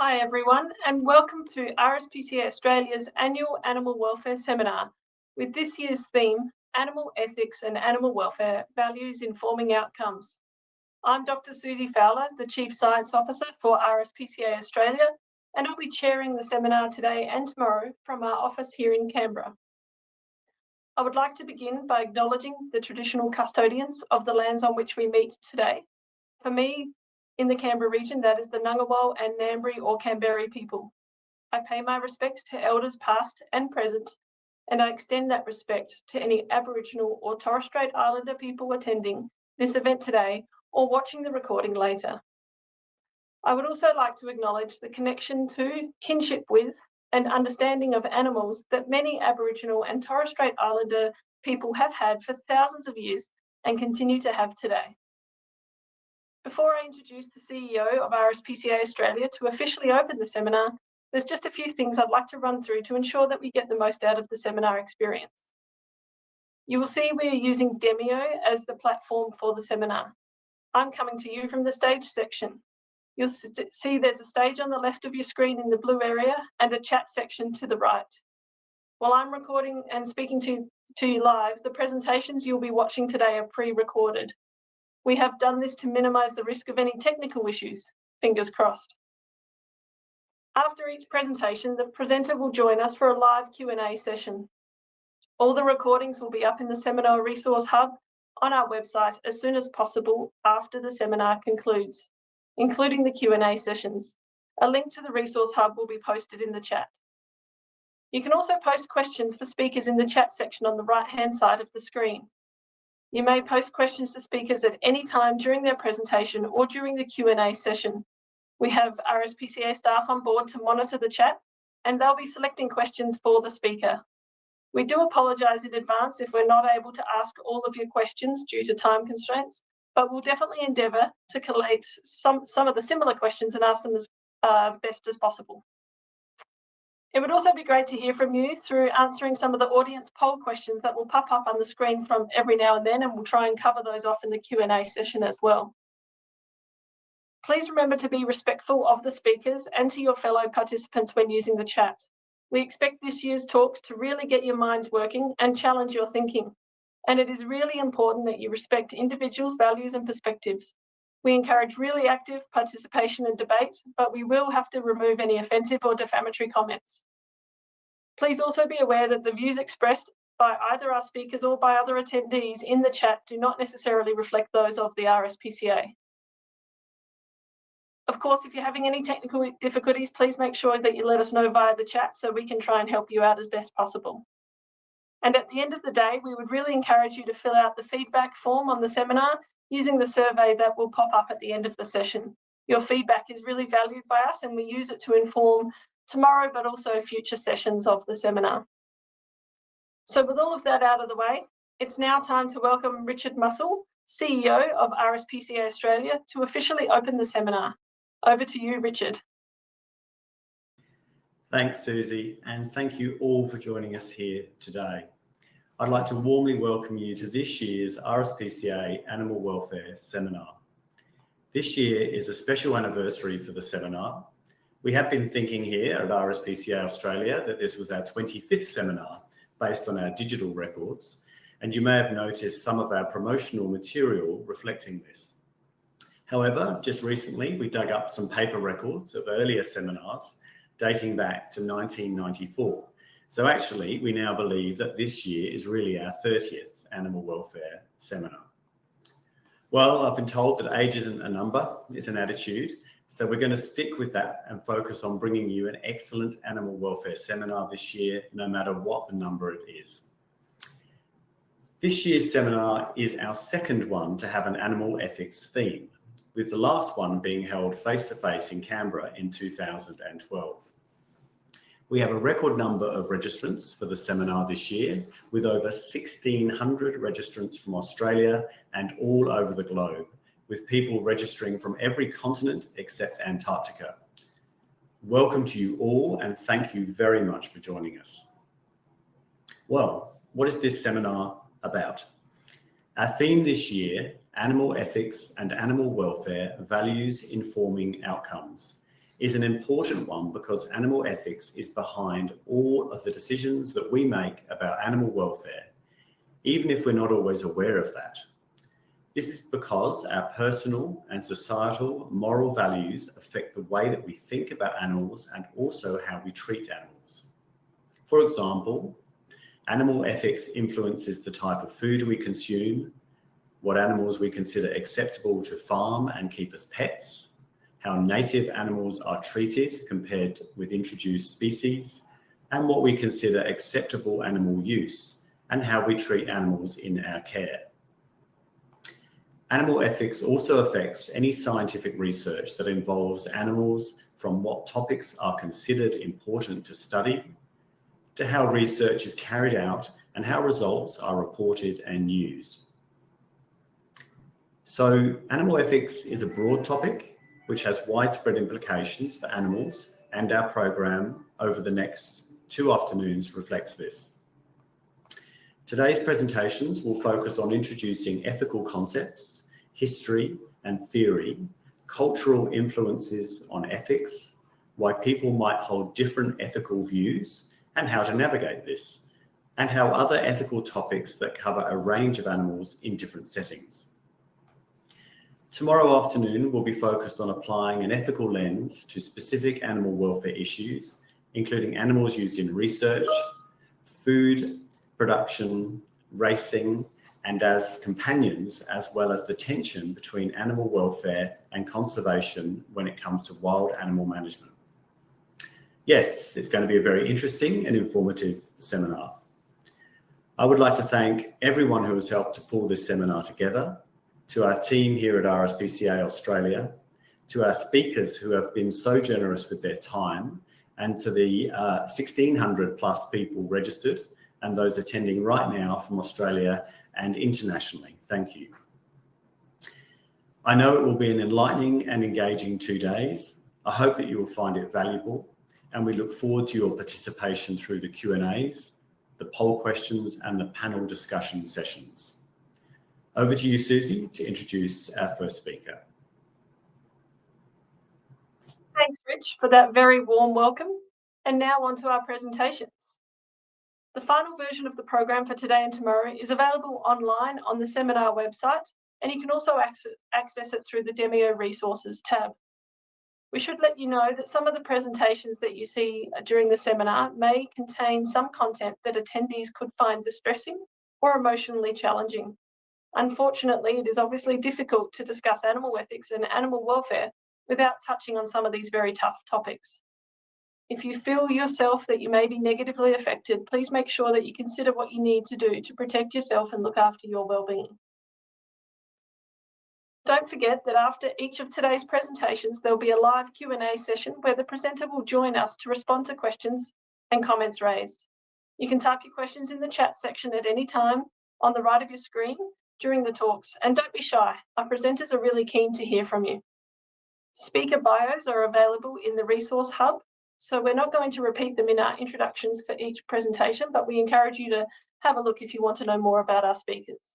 Hi everyone, and welcome to RSPCA Australia's annual Animal Welfare Seminar with this year's theme, Animal Ethics and Animal Welfare, Values Informing Outcomes. I'm Dr. Suzie Fowler, the Chief Science Officer for RSPCA Australia, and I'll be chairing the seminar today and tomorrow from our office here in Canberra. I would like to begin by acknowledging the traditional custodians of the lands on which we meet today. For me, in the Canberra region, that is the Ngunnawal and Ngambri or Canberra people. I pay my respects to elders past and present, and I extend that respect to any Aboriginal or Torres Strait Islander people attending this event today or watching the recording later. I would also like to acknowledge the connection to, kinship with, and understanding of animals that many Aboriginal and Torres Strait Islander people have had for thousands of years and continue to have today. Before I introduce the CEO of RSPCA Australia to officially open the seminar, there's just a few things I'd like to run through to ensure that we get the most out of the seminar experience. You will see we are using Demio as the platform for the seminar. I'm coming to you from the stage section. You'll see there's a stage on the left of your screen in the blue area and a chat section to the right. While I'm recording and speaking to you live, the presentations you'll be watching today are pre-recorded. We have done this to minimise the risk of any technical issues, fingers crossed. After each presentation, the presenter will join us for a live Q&A session. All the recordings will be up in the Seminar Resource Hub on our website as soon as possible after the seminar concludes, including the Q&A sessions. A link to the Resource Hub will be posted in the chat. You can also post questions for speakers in the chat section on the right-hand side of the screen. You may post questions to speakers at any time during their presentation or during the Q&A session. We have RSPCA staff on board to monitor the chat, and they'll be selecting questions for the speaker. We do apologise in advance if we're not able to ask all of your questions due to time constraints, but we'll definitely endeavour to collate some of the similar questions and ask them as best as possible. It would also be great to hear from you through answering some of the audience poll questions that will pop up on the screen from every now and then, and we'll try and cover those off in the Q&A session as well. Please remember to be respectful of the speakers and to your fellow participants when using the chat. We expect this year's talks to really get your minds working and challenge your thinking. And it is really important that you respect individuals' values and perspectives. We encourage really active participation and debate, but we will have to remove any offensive or defamatory comments. Please also be aware that the views expressed by either our speakers or by other attendees in the chat do not necessarily reflect those of the RSPCA. Of course, if you're having any technical difficulties, please make sure that you let us know via the chat so we can try and help you out as best possible. And at the end of the day, we would really encourage you to fill out the feedback form on the seminar using the survey that will pop up at the end of the session. Your feedback is really valued by us and we use it to inform tomorrow, but also future sessions of the seminar. So with all of that out of the way, it's now time to welcome Richard Mussell, CEO of RSPCA Australia, to officially open the seminar. Over to you, Richard. Thanks, Suzie, and thank you all for joining us here today. I'd like to warmly welcome you to this year's RSPCA Animal Welfare Seminar. This year is a special anniversary for the seminar. We have been thinking here at RSPCA Australia that this was our 25th seminar based on our digital records, and you may have noticed some of our promotional material reflecting this. However, just recently we dug up some paper records of earlier seminars dating back to 1994. So actually, we now believe that this year is really our 30th Animal Welfare Seminar. Well, I've been told that age isn't a number, it's an attitude. So we're going to stick with that and focus on bringing you an excellent animal welfare seminar this year, no matter what the number it is. This year's seminar is our second one to have an animal ethics theme, with the last one being held face-to-face in Canberra in 2012. We have a record number of registrants for the seminar this year, with over 1,600 registrants from Australia and all over the globe, with people registering from every continent except Antarctica. Welcome to you all, and thank you very much for joining us. Well, what is this seminar about? Our theme this year, Animal Ethics and Animal Welfare, Values Informing Outcomes. is an important one because animal ethics is behind all of the decisions that we make about animal welfare, even if we're not always aware of that. This is because our personal and societal moral values affect the way that we think about animals and also how we treat animals. For example, animal ethics influences the type of food we consume, what animals we consider acceptable to farm and keep as pets, how native animals are treated compared with introduced species, and what we consider acceptable animal use, and how we treat animals in our care. Animal ethics also affects any scientific research that involves animals, from what topics are considered important to study, to how research is carried out and how results are reported and used. So, animal ethics is a broad topic which has widespread implications for animals, and our program over the next 2 afternoons reflects this. Today's presentations will focus on introducing ethical concepts, history and theory, cultural influences on ethics, why people might hold different ethical views and how to navigate this, and how other ethical topics that cover a range of animals in different settings. Tomorrow afternoon will be focused on applying an ethical lens to specific animal welfare issues, including animals used in research, food production, racing, and as companions, as well as the tension between animal welfare and conservation when it comes to wild animal management. Yes, it's going to be a very interesting and informative seminar. I would like to thank everyone who has helped to pull this seminar together, to our team here at RSPCA Australia, to our speakers who have been so generous with their time, and to the 1,600 plus people registered and those attending right now from Australia and internationally. Thank you. I know it will be an enlightening and engaging 2 days. I hope that you will find it valuable, and we look forward to your participation through the Q&As, the poll questions, and the panel discussion sessions. Over to you, Suzie, to introduce our first speaker. Thanks, Rich, for that very warm welcome. And now on to our presentations. The final version of the program for today and tomorrow is available online on the seminar website, and you can also access it through the Demio Resources tab. We should let you know that some of the presentations that you see during the seminar may contain some content that attendees could find distressing or emotionally challenging. Unfortunately, it is obviously difficult to discuss animal ethics and animal welfare without touching on some of these very tough topics. If you feel yourself that you may be negatively affected, please make sure that you consider what you need to do to protect yourself and look after your well-being. Don't forget that after each of today's presentations, there'll be a live Q&A session where the presenter will join us to respond to questions and comments raised. You can type your questions in the chat section at any time on the right of your screen during the talks, and don't be shy. Our presenters are really keen to hear from you. Speaker bios are available in the resource hub, so we're not going to repeat them in our introductions for each presentation, but we encourage you to have a look if you want to know more about our speakers.